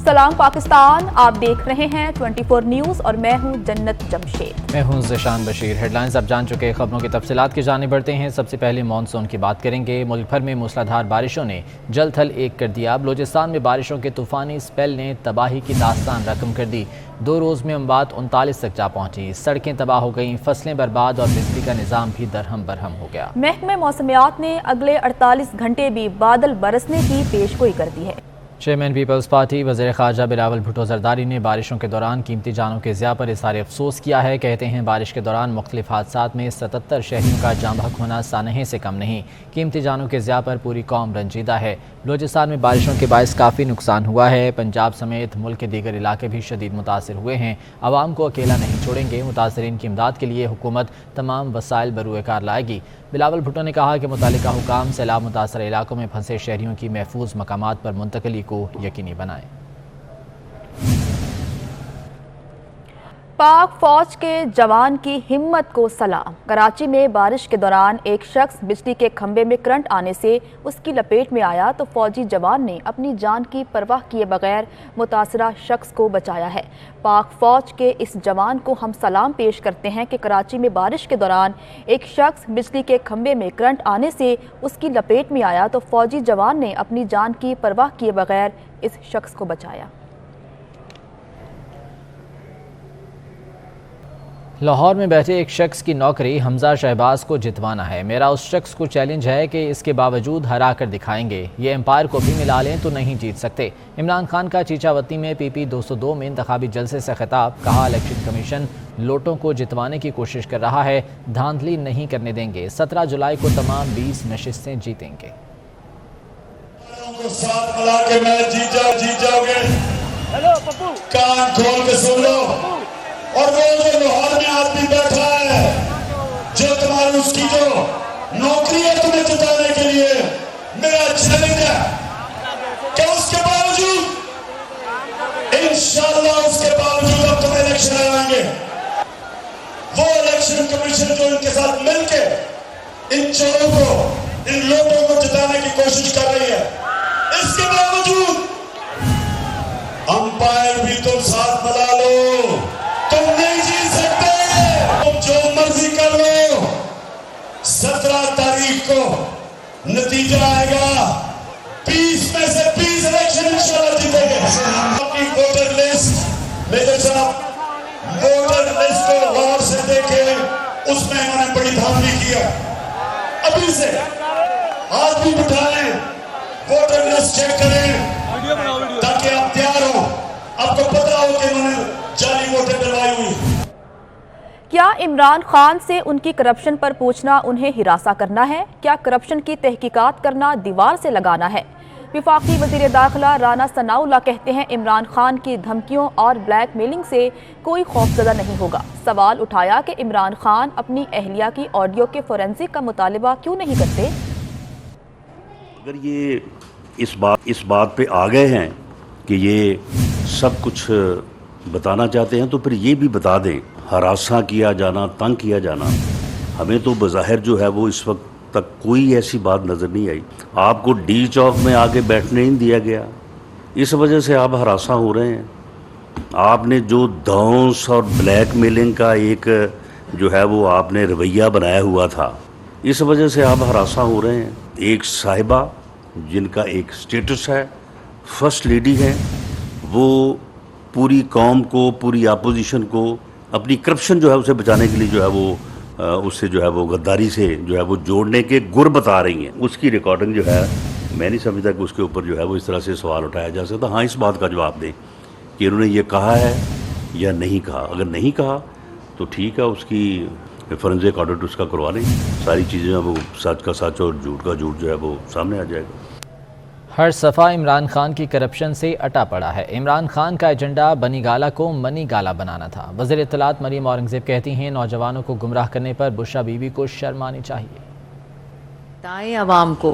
सलाम पाकिस्तान, आप देख रहे हैं 24 न्यूज़ और मैं हूं जन्नत जमशेद। मैं हूं ज़िशान बशीर। हेडलाइंस अब जान चुके, खबरों की तफसीलात की जाने बढ़ते हैं। सबसे पहले मॉनसून की बात करेंगे। मुल्क भर में मूसलाधार बारिशों ने जल थल एक कर दिया। बलूचिस्तान में बारिशों के तूफानी स्पेल ने तबाही की दास्तान रकम कर दी। 2 रोज़ में अमवात 39 तक जा पहुंची। सड़कें तबाह हो गईं, फसलें बर्बाद और बिजली का निज़ाम भी दरहम बरहम हो गया। महकमे मौसमियात ने अगले 48 घंटे भी बादल बरसने की पेशगोई कर दी है। चेयरमैन पीपल्स पार्टी वज़ीर ख़ारजा बिलावल भुट्टो ज़रदारी ने बारिशों के दौरान कीमती जानों के ज़िया पर इज़हार अफसोस किया है। कहते हैं बारिश के दौरान मुख्तलिफ हादसात में 77 शहरियों का जाँ बहक होना सानहे से कम नहीं। कीमती जानों के ज़िया पर पूरी कौम रंजीदा है। बलूचिस्तान में बारिशों के बायस काफ़ी नुकसान हुआ है। पंजाब समेत मुल्क के दीगर इलाके भी शदीद मुतासिर हुए हैं। आवाम को अकेला नहीं छोड़ेंगे। मुतासरीन की इमदाद के लिए हुकूमत तमाम वसाइल बरूए कार लाएगी। बिलावल भुट्टो ने कहा कि मुतालिका हुकाम सैलाब मुतासर इलाकों में फंसे शहरियों की महफूज मकामात पर मुंतकली को यकीनी बनाएं। पाक फौज के जवान की हिम्मत को सलाम। कराची में बारिश के दौरान एक शख्स बिजली के खंभे में करंट आने से उसकी लपेट में आया तो फौजी जवान ने अपनी जान की परवाह किए बगैर मुतासरा शख्स को बचाया है। पाक फौज के इस जवान को हम सलाम पेश करते हैं कि कराची में बारिश के दौरान एक शख्स बिजली के खंभे में करंट आने से उसकी लपेट में आया तो फौजी जवान ने अपनी जान की परवाह किए बगैर इस शख्स को बचाया। लाहौर में बैठे एक शख्स की नौकरी हमजा शहबाज को जितवाना है। मेरा उस शख्स को चैलेंज है कि इसके बावजूद हरा कर दिखाएंगे। ये एम्पायर को भी मिला लें तो नहीं जीत सकते। इमरान खान का चीचावती में PP 202 में इंतखाबी जलसे से खिताब। कहा इलेक्शन कमीशन लोटों को जितवाने की कोशिश कर रहा है, धांधली नहीं करने देंगे। 17 जुलाई को तमाम 20 नशिस्तें जीतेंगे। कान खोल के सुन लो। और वो जो लाहौर में आदमी बैठा है जो तुम्हारी उसकी जो नौकरी है तुम्हें जिताने के लिए, मेरा चैलेंज है कि उसके बावजूद इंशाअल्लाह उसके बावजूद अब तुम इलेक्शन आएंगे। वो इलेक्शन कमीशन जो इनके साथ मिलके इन चोरों को, इन लोगों को जिताने की कोशिश कर रही है, इसके बावजूद अंपायर भी तुम साथ मिला लो, तुम नहीं जीत सकते। तुम जो मर्जी कर लो, 17 तारीख को नतीजा आएगा। 20 में से 20 इलेक्शन इंशाल्लाह जीतेंगे। आपकी वोटर लिस्ट मेजर साहब, वोटर लिस्ट को गौर से देखें, उसमें इन्होंने बड़ी धांधली किया। अभी से हाथ भी उठाएं, वोटर लिस्ट चेक करें ताकि आप तैयार हो। आपको पता हो कि इन्होंने जाली वोटें डलवाई हुई। क्या इमरान खान से उनकी करप्शन पर पूछना उन्हें हिरासा करना है? क्या करप्शन की तहकीकात करना दीवार से लगाना है? विफाकी वजीर दाखिला राना सनाउल्लाह कहते हैं इमरान खान की धमकियों और ब्लैक मेलिंग से कोई खौफजदा नहीं होगा। सवाल उठाया कि इमरान खान अपनी अहलिया की ऑडियो के फोरेंसिक का मुतालिबा क्यों नहीं करते? अगर ये इस बात पे आ गए हैं कि ये सब कुछ बताना चाहते हैं तो फिर ये भी बता दें। हरासा किया जाना, तंग किया जाना, हमें तो बज़ाहिर जो है वो इस वक्त तक कोई ऐसी बात नज़र नहीं आई। आपको डी चौक में आके बैठने नहीं दिया गया, इस वजह से आप हरासा हो रहे हैं। आपने जो धौंस और ब्लैक मेलिंग का एक जो है वो आपने रवैया बनाया हुआ था, इस वजह से आप हरासा हो रहे हैं। एक साहिबा जिनका एक स्टेटस है, फर्स्ट लेडी है, वो पूरी कौम को, पूरी अपोजिशन को अपनी करप्शन जो है उसे बचाने के लिए जो है वो उससे जो है वो गद्दारी से जो है वो जोड़ने के गुर बता रही हैं। उसकी रिकॉर्डिंग जो है मैं नहीं समझता कि उसके ऊपर जो है वो इस तरह से सवाल उठाया जा सकता। हाँ, इस बात का जवाब दें कि उन्होंने ये कहा है या नहीं कहा। अगर नहीं कहा तो ठीक है, उसकी फोरेंसिक ऑडिट उसका करवा लें। सारी चीज़ें वो सच का सच और झूठ का झूठ जो है वो सामने आ जाएगा। हर सफ़ा इमरान खान की करप्शन से अटा पड़ा है। इमरान खान का एजेंडा बनी गाला को मनी गाला बनाना था। वज़ीर इत्तलात मरीम औरंगज़ेब कहती हैं नौजवानों को गुमराह करने पर बुशरा बीबी को शर्म आनी चाहिए। बताएं अवाम को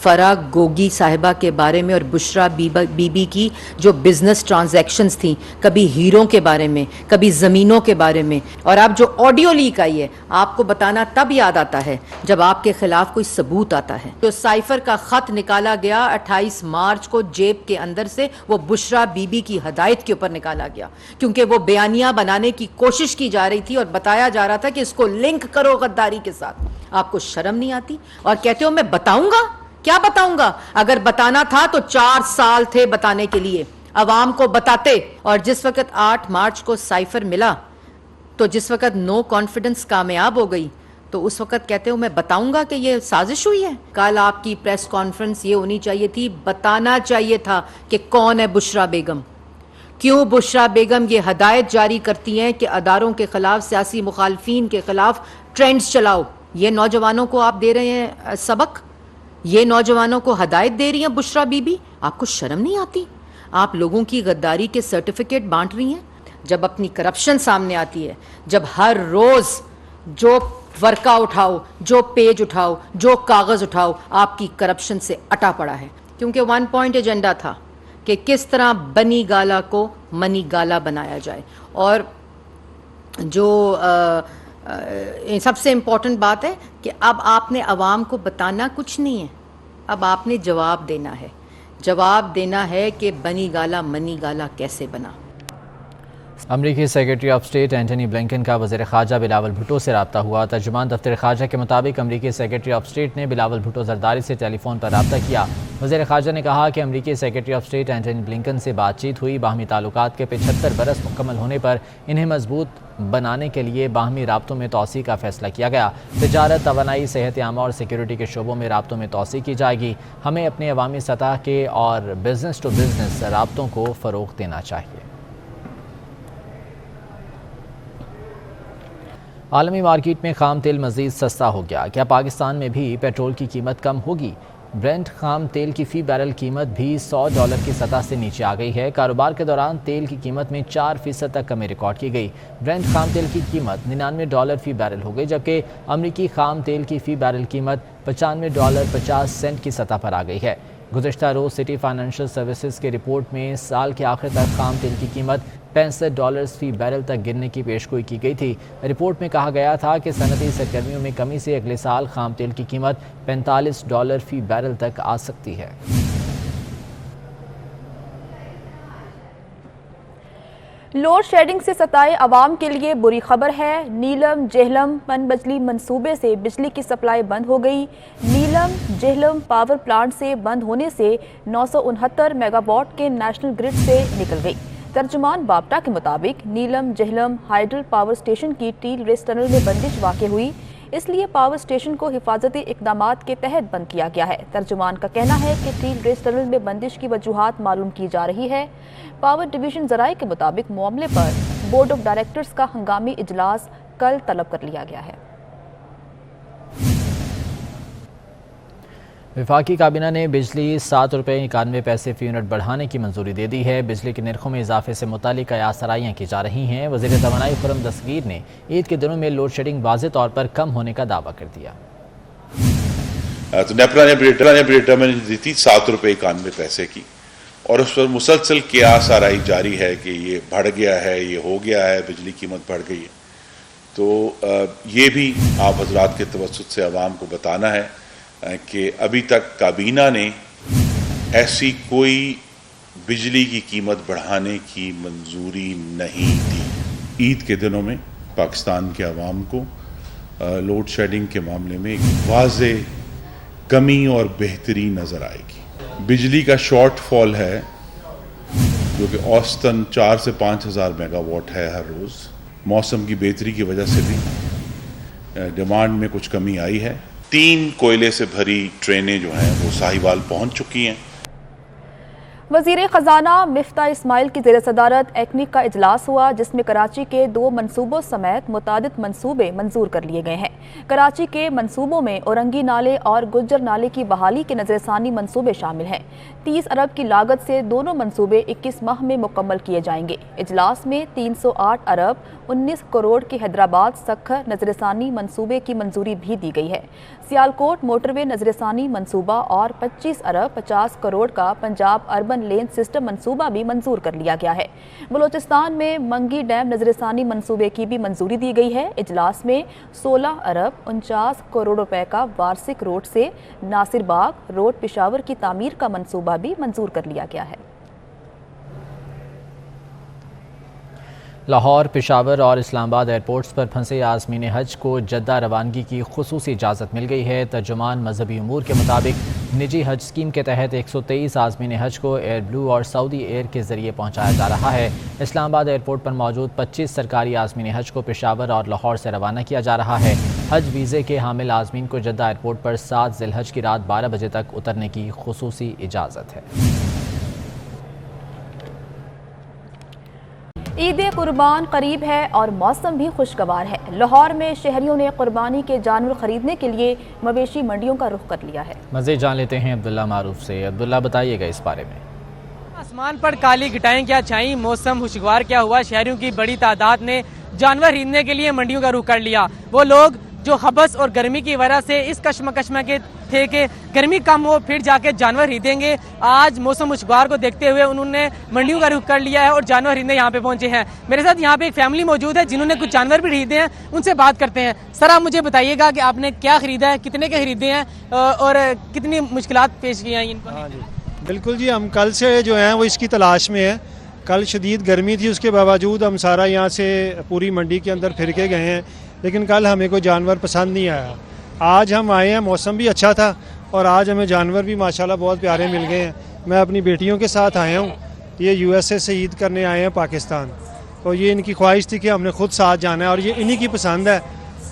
فرا گوگی صاحبہ کے بارے میں اور بشرا بی بی کی جو بزنس ٹرانزیکشنز تھیں، کبھی ہیروں کے بارے میں، کبھی زمینوں کے بارے میں، اور اب جو آڈیو لیک آئی ہے آپ کو بتانا تب یاد آتا ہے جب آپ کے خلاف کوئی ثبوت آتا ہے. جو سائفر کا خط نکالا گیا 28 مارچ کو جیب کے اندر سے، وہ بشرا بی بی کی ہدایت کے اوپر نکالا گیا، کیونکہ وہ بیانیہ بنانے کی کوشش کی جا رہی تھی اور بتایا جا رہا تھا کہ اس کو لنک کرو غداری کے ساتھ. آپ کو شرم نہیں آتی؟ اور کہتے ہو میں بتاؤں گا. کیا بتاؤں گا؟ اگر بتانا تھا تو 4 سال تھے بتانے کے لیے، عوام کو بتاتے. اور جس وقت 8 مارچ کو سائفر ملا تو جس وقت نو کانفیڈنس کامیاب ہو گئی تو اس وقت کہتے ہو میں بتاؤں گا کہ یہ سازش ہوئی ہے. کل آپ کی پریس کانفرنس یہ ہونی چاہیے تھی، بتانا چاہیے تھا کہ کون ہے بشرا بیگم، کیوں بشرا بیگم یہ ہدایت جاری کرتی ہیں کہ اداروں کے خلاف، سیاسی مخالفین کے خلاف ٹرینڈز چلاؤ. یہ نوجوانوں کو آپ دے رہے ہیں سبق، یہ نوجوانوں کو ہدایت دے رہی ہیں بشرا بی بی. آپ کو شرم نہیں آتی؟ آپ لوگوں کی غداری کے سرٹیفکیٹ بانٹ رہی ہیں. جب اپنی کرپشن سامنے آتی ہے، جب ہر روز جو ورقہ اٹھاؤ، جو پیج اٹھاؤ، جو کاغذ اٹھاؤ آپ کی کرپشن سے اٹا پڑا ہے. کیونکہ 1 پوائنٹ ایجنڈا تھا کہ کس طرح بنی گالا کو منی گالا بنایا جائے. اور جو سب سے امپورٹنٹ بات ہے کہ اب آپ نے عوام کو بتانا کچھ نہیں ہے، اب آپ نے جواب دینا ہے. جواب دینا ہے کہ بنی گالا منی گالا کیسے بنا. امریکی secretary of state Antony Blinken کا وزیر خارجہ بلاول بھٹو سے رابطہ ہوا. ترجمان دفتر خارجہ کے مطابق امریکی سیکرٹری آف اسٹیٹ نے بلاول بھٹو زرداری سے ٹیلی فون پر رابطہ کیا. وزیر خارجہ نے کہا کہ امریکی secretary of state Antony Blinken سے بات چیت ہوئی. باہمی تعلقات کے 75 برس مکمل ہونے پر انہیں مضبوط بنانے کے لیے باہمی رابطوں میں توسیع کا فیصلہ کیا گیا. تجارت، توانائی، صحت عامہ اور سیکیورٹی کے شعبوں میں رابطوں میں توسیع کی جائے گی. ہمیں اپنے عوامی سطح کے اور بزنس ٹو بزنس رابطوں کو فروغ دینا چاہیے. عالمی مارکیٹ میں خام تیل مزید سستا ہو گیا. کیا پاکستان میں بھی پیٹرول کی قیمت کم ہوگی؟ برنٹ خام تیل کی فی بیرل قیمت بھی $100 کی سطح سے نیچے آ گئی ہے. کاروبار کے دوران تیل کی قیمت میں 4% تک کمی ریکارڈ کی گئی. برنٹ خام تیل کی قیمت $99 فی بیرل ہو گئی، جبکہ امریکی خام تیل کی فی بیرل قیمت $95.50 کی سطح پر آ گئی ہے. گزشتہ روز سٹی فائنینشل سروسز کے رپورٹ میں سال کے آخر تک خام تیل کی قیمت $65 فی بیرل تک گرنے کی پیشگوئی کی گئی تھی. رپورٹ میں کہا گیا تھا کہ صنعتی سرگرمیوں میں کمی سے اگلے سال خام تیل کی قیمت $45 فی بیرل تک آ سکتی ہے. لوڈ شیڈنگ سے ستائے عوام کے لیے بری خبر ہے. نیلم جہلم پن بجلی منصوبے سے بجلی کی سپلائی بند ہو گئی. نیلم جہلم پاور پلانٹ سے بند ہونے سے 969 میگا واٹ کے نیشنل گرڈ سے نکل گئی. ترجمان بابٹا کے مطابق نیلم جہلم ہائیڈل پاور اسٹیشن کی ٹیل ریس ٹنل میں بندش واقع ہوئی، اس لیے پاور اسٹیشن کو حفاظتی اقدامات کے تحت بند کیا گیا ہے. ترجمان کا کہنا ہے کہ ٹیل ریس ٹنل میں بندش کی وجوہات معلوم کی جا رہی ہے. پاور ڈویژن ذرائع کے مطابق معاملے پر بورڈ آف ڈائریکٹرز کا ہنگامی اجلاس کل طلب کر لیا گیا ہے. وفاقی کابینہ نے بجلی ₹7.91 فی یونٹ بڑھانے کی منظوری دے دی ہے. بجلی کے نرخوں میں اضافے سے متعلق آسرائیاں کی جا رہی ہیں. وزیر توانائی خرم دستگیر نے عید کے دنوں میں لوڈ شیڈنگ واضح طور پر کم ہونے کا دعویٰ کر دیا. تو نیپرا نے ڈٹرمنیشن دی تھی ₹7.91 کی، اور اس پر مسلسل قیاس آرائی جاری ہے کہ یہ بڑھ گیا ہے، یہ ہو گیا ہے، بجلی قیمت بڑھ گئی ہے. تو یہ بھی آپ حضرات کے توسط سے عوام کو بتانا ہے کہ ابھی تک کابینہ نے ایسی کوئی بجلی کی قیمت بڑھانے کی منظوری نہیں دی. عید کے دنوں میں پاکستان کے عوام کو لوڈ شیڈنگ کے معاملے میں ایک واضح کمی اور بہتری نظر آئے گی. بجلی کا شارٹ فال ہے جو کہ اوسطاً 4 سے 5 ہزار میگا واٹ ہے ہر روز. موسم کی بہتری کی وجہ سے بھی ڈیمانڈ میں کچھ کمی آئی ہے. 3 کوئلے سے بھری ٹرینیں جو ہیں وہ ساہیوال پہنچ چکی ہیں. वज़ीर ख़जाना मिफ्ता इस्माइल की ज़ेर सदारत एक्निक का इजलास हुआ, जिसमें कराची के 2 मनसूबों समेत मुतादिद मनसूबे मंजूर कर लिए गए हैं। कराची के मनसूबों में औरंगी नाले और गुज्जर नाले की बहाली के नज़रसानी मनसूबे शामिल हैं। 30 अरब की लागत से दोनों मनसूबे 21 माह में मुकम्मल किए जाएंगे। इजलास में 308 अरब 19 करोड़ के हैदराबाद सखर नज़रसानी मनसूबे की मंजूरी भी दी गई है। सियालकोट मोटरवे नज़रसानी मनसूबा और 25 अरब 50 करोड़ का पंजाब अर्बन लेन सिस्टम मंसूबा भी मंजूर कर लिया गया है। बलोचिस्तान में मंगी डैम नजरसानी मंसूबे की भी मंजूरी दी गई है। इजलास में 16 अरब 49 करोड़ रुपए का वार्षिक रोड से नासिर बाग रोड पेशावर की तामीर का मंसूबा भी मंजूर कर लिया गया है। लाहौर, पेशावर और इस्लामाबाद एयरपोर्ट्स पर फंसे आज़मीन हज को जद्दा रवानगी की खुसूसी इजाज़त मिल गई है। तर्जुमान मजहबी उमूर के मुताबिक निजी हज स्कीम के तहत 123 आज़मीन हज को एयर ब्लू और सऊदी एयर के ज़रिए पहुँचाया जा रहा है। इस्लामाबाद एयरपोर्ट पर मौजूद 25 सरकारी आज़मीन हज को पेशावर और लाहौर से रवाना किया जा रहा है। हज वीज़े के हामिल आज़मीन को जद्दा एयरपोर्ट पर 7 ज़िलहज की रात 12 बजे तक उतरने की खुसूसी इजाज़त है। ईद कुर्बान करीब है और मौसम भी खुशगवार है। लाहौर में शहरियों ने कुर्बानी के जानवर खरीदने के लिए मवेशी मंडियों का रुख कर लिया है। मज़ीद जान लेते हैं अब्दुल्ला मारूफ से। अब्दुल्ला, बताइएगा इस बारे में। आसमान पर काली घटाएं क्या छाई, मौसम खुशगवार क्या हुआ। शहरियों की बड़ी तादाद ने जानवर खरीदने के लिए मंडियों का रुख कर लिया। वो लोग जो हबस और गर्मी की वजह से इस कश्मकश में के थे कि गर्मी कम हो फिर जाके जानवर खरीदेंगे, आज मौसम खुशगवार को देखते हुए उन्होंने मंडियों का रुख कर लिया है और जानवर खरीदने यहाँ पे पहुंचे हैं। मेरे साथ यहाँ पे एक फैमिली मौजूद है जिन्होंने कुछ जानवर भी खरीदे हैं, उनसे बात करते हैं। सर, आप मुझे बताइएगा कि आपने क्या खरीदा है, कितने के खरीदे हैं और कितनी मुश्किलात पेश की हैं इनको? हाँ जी, बिल्कुल जी, हम कल से जो हैं वो इसकी तलाश में है। कल शदीद गर्मी थी, उसके बावजूद हम सारा यहाँ से पूरी मंडी के अंदर फिर के गए हैं, लेकिन कल हमें कोई जानवर पसंद नहीं आया। आज हम आए हैं, मौसम भी अच्छा था और आज हमें जानवर भी माशाल्लाह बहुत प्यारे मिल गए हैं। मैं अपनी बेटियों के साथ आया हूँ, ये यूएसए से ईद करने आए हैं पाकिस्तान, तो ये इनकी ख्वाहिश थी कि हमने खुद साथ जाना है और ये इन्हीं की पसंद है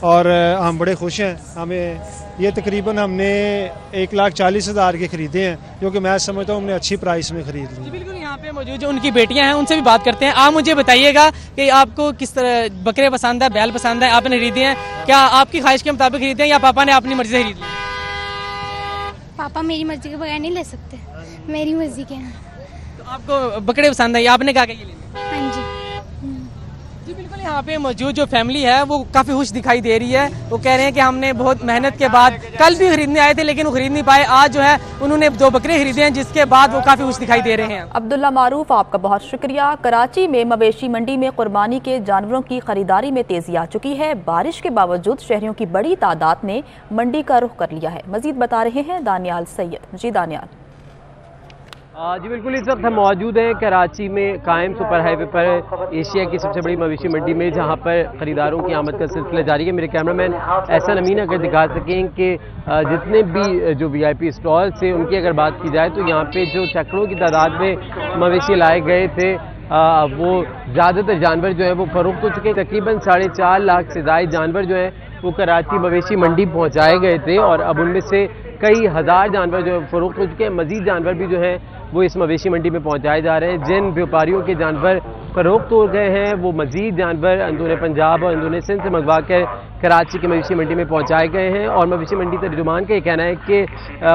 और हम बड़े खुश हैं। हमें ये तकरीबन हमने 1,40,000 के ख़रीदे हैं, जो कि मैं समझता हूँ हमने अच्छी प्राइस में ख़रीद ली। बिल्कुल, यहाँ पे मौजूद जो उनकी बेटियां हैं उनसे भी बात करते हैं। आप मुझे बताइएगा कि आपको किस तरह बकरे पसंद है, बैल पसंद है, आपने खरीदे हैं? क्या आपकी ख्वाहिश के मुताबिक खरीदे हैं या पापा ने अपनी मर्जी से खरीद लिया? पापा मेरी मर्जी के बगैर नहीं ले सकते, मेरी मर्जी के हैं। तो आपको बकरे पसंद है या आपने कहा कि ये लेने? हाँ जी। जी बिल्कुल, यहाँ पे मौजूद जो फैमिली है वो काफ़ी खुश दिखाई दे रही है। वो कह रहे हैं कि हमने बहुत मेहनत के बाद कल भी खरीदने आए थे लेकिन वो खरीद नहीं पाए, आज जो है उन्होंने 2 बकरे खरीदे हैं जिसके बाद वो काफ़ी खुश दिखाई दे रहे हैं। अब्दुल्ला मारूफ, आपका बहुत शुक्रिया। कराची में मवेशी मंडी में कुर्बानी के जानवरों की खरीदारी में तेजी आ चुकी है। बारिश के बावजूद शहरियों की बड़ी तादाद ने मंडी का रुख कर लिया है। मजीद बता रहे हैं दानियाल सैयद। जी दानियाल। जी बिल्कुल, इस वक्त हम मौजूद हैं कराची में कायम सुपर हाईवे पर, एशिया की सबसे बड़ी मवेशी मंडी में, जहां पर ख़रीदारों की आमद का सिलसिला जारी है। मेरे कैमरामैन एहसान अमीन अगर दिखा सकें कि जितने भी जो VIP स्टॉल से उनकी अगर बात की जाए तो यहाँ पे जो सैकड़ों की तादाद में मवेशी लाए गए थे, वो ज़्यादातर जानवर जो है वो फरोख्त हो चुके हैं। तकरीबन 4.5 लाख से ज़ायद जानवर जो है वो कराची मवेशी मंडी पहुँचाए गए थे और अब उनमें से कई हज़ार जानवर जो है फरोख्त हो चुके हैं। मज़ीद जानवर भी जो है वो इस मवेशी मंडी में पहुंचाए जा रहे हैं। जिन व्यापारियों के जानवर फरोख्त हो गए हैं वो मज़ीद जानवर अंदरूनी पंजाब और अंदरूनी सिंध से मंगवा कर कराची की मवेशी मंडी में पहुंचाए गए हैं। और मवेशी मंडी तर्जुमान का ये कहना है कि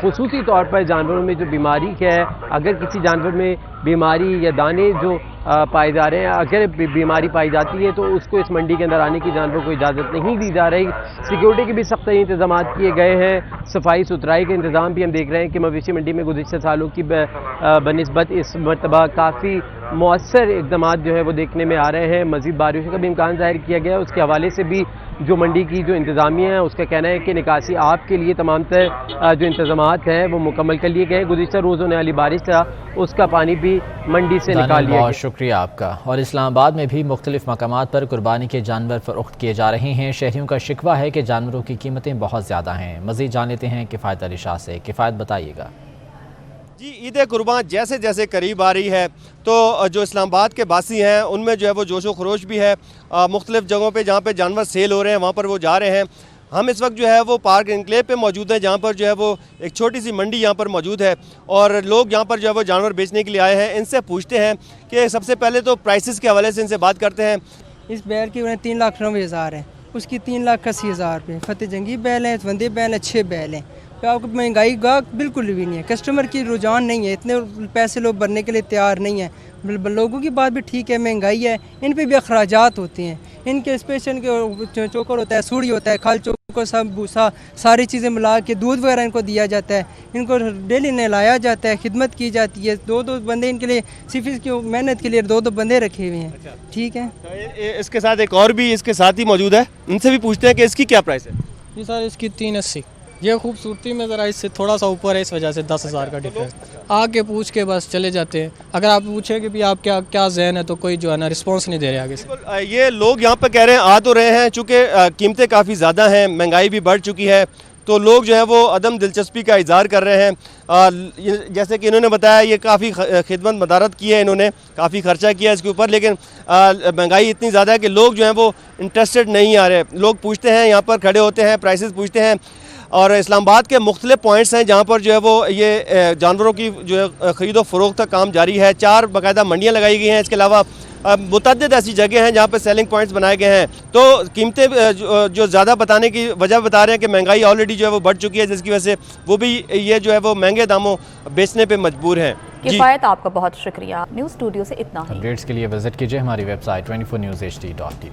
खुसूसी तौर पर जानवरों में जो बीमारी है, अगर किसी जानवर में बीमारी या दाने जो पाए जा रहे हैं, अगर बीमारी पाई जाती है तो उसको इस मंडी के अंदर आने की जानवर को इजाज़त नहीं दी जा रही। सिक्योरिटी के भी सख्त इंतजाम किए गए हैं, सफाई सुथराई के इंतज़ाम भी हम देख रहे हैं कि मवेशी मंडी में गुज़िश्ता सालों की बनिस्बत इस मरतबा काफ़ी मौसर इक़दाम जो है वो देखने में आ रहे हैं। मज़ीद बारिशों का भी इम्कान ज़ाहिर किया गया है। उसके हवाले से भी जो मंडी की जो इंतज़ामिया है उसका कहना है कि निकासी आपके लिए तमाम तर जो इंतज़ामात हैं वो मुकम्मल कर लिए गए। गुज़िश्ता रोज़ होने वाली बारिश था उसका पानी भी मंडी से निकाल लिया गया। बहुत शुक्रिया आपका। और इस्लामाबाद में भी मुख्तलिफ मकामात पर कुर्बानी के जानवर फरोख्त किए जा रहे हैं। शहरियों का शिकवा है कि जानवरों की कीमतें बहुत ज़्यादा हैं। मज़ीद जान लेते हैं किफ़ायत अली शाह से। किफ़ायत, बताइएगा। जी, ईद कुर्बान जैसे जैसे करीब आ रही है तो जो इस्लामाबाद के बासी हैं उनमें जो है वो जोशो खरोश भी है। मुख्तलिफ जगहों पे जहाँ पे जानवर सेल हो रहे हैं वहाँ पर वो जा रहे हैं। ہم اس وقت جو ہے وہ پارک انکلیو پہ موجود ہیں جہاں پر جو ہے وہ ایک چھوٹی سی منڈی یہاں پر موجود ہے اور لوگ یہاں پر جو ہے وہ جانور بیچنے کے لیے آئے ہیں. ان سے پوچھتے ہیں کہ سب سے پہلے تو پرائسز کے حوالے سے ان سے بات کرتے ہیں. اس بیل کی 3,90,000 ہے, اس کی 3,80,000 روپये. فتح جنگی بیل ہیں, وندے بیل ہیں, 6 بیل ہیں. آپ کو مہنگائی گاہ بالکل بھی نہیں ہے, کسٹمر کی رجحان نہیں ہے, اتنے پیسے لوگ بھرنے کے لیے تیار نہیں ہیں. لوگوں کی بات بھی ٹھیک ہے, مہنگائی ہے, ان پہ بھی اخراجات ہوتے ہیں. ان کے اسپیشل کے چوکر ہوتا ہے, سوڑی ہوتا ہے, کھال چوکر سب بھوسا ساری چیزیں ملا کے دودھ وغیرہ ان کو دیا جاتا ہے. ان کو ڈیلی نہلایا جاتا ہے, خدمت کی جاتی ہے. 2 بندے ان کے لیے صرف اس کی محنت کے لیے 2 بندے رکھے ہوئے ہیں. ٹھیک ہے, اس کے ساتھ ایک اور بھی اس کے ساتھ ہی موجود ہے, ان سے بھی پوچھتے ہیں کہ اس کی کیا پرائس ہے. جی سر, اس کی 380. یہ خوبصورتی میں ذرا اس سے تھوڑا سا اوپر ہے, اس وجہ سے 10,000 کا ڈفرینس. آ کے پوچھ کے بس چلے جاتے ہیں. اگر آپ پوچھیں کہ بھی آپ کیا ذہن ہے تو کوئی جو ہے نا رسپانس نہیں دے رہے آگے سے. یہ لوگ یہاں پہ کہہ رہے ہیں, آ تو رہے ہیں, چونکہ قیمتیں کافی زیادہ ہیں, مہنگائی بھی بڑھ چکی ہے, تو لوگ جو ہے وہ عدم دلچسپی کا اظہار کر رہے ہیں. جیسے کہ انہوں نے بتایا یہ کافی خدمت مدارت کی ہے, انہوں نے کافی خرچہ کیا اس کے اوپر, لیکن مہنگائی اتنی زیادہ ہے کہ لوگ جو ہیں وہ انٹرسٹڈ نہیں آ رہے. لوگ پوچھتے ہیں, یہاں پر کھڑے ہوتے ہیں, پرائسز پوچھتے ہیں. اور اسلام آباد کے مختلف پوائنٹس ہیں جہاں پر جو ہے وہ یہ جانوروں کی جو ہے خرید و فروخت کا کام جاری ہے. 4 باقاعدہ منڈیاں لگائی گئی ہیں. اس کے علاوہ متعدد ایسی جگہ ہیں جہاں پہ سیلنگ پوائنٹس بنائے گئے ہیں. تو قیمتیں جو زیادہ بتانے کی وجہ بتا رہے ہیں کہ مہنگائی آلریڈی جو ہے وہ بڑھ چکی ہے, جس کی وجہ سے وہ بھی یہ جو ہے وہ مہنگے داموں بیچنے پہ مجبور ہیں. کفایت, آپ کا بہت شکریہ. نیوز اسٹوڈیو سے اتنا ہی. اپڈیٹس کے لیے وزٹ کیجئے ہماری ویب سائٹ 24newshd.tv.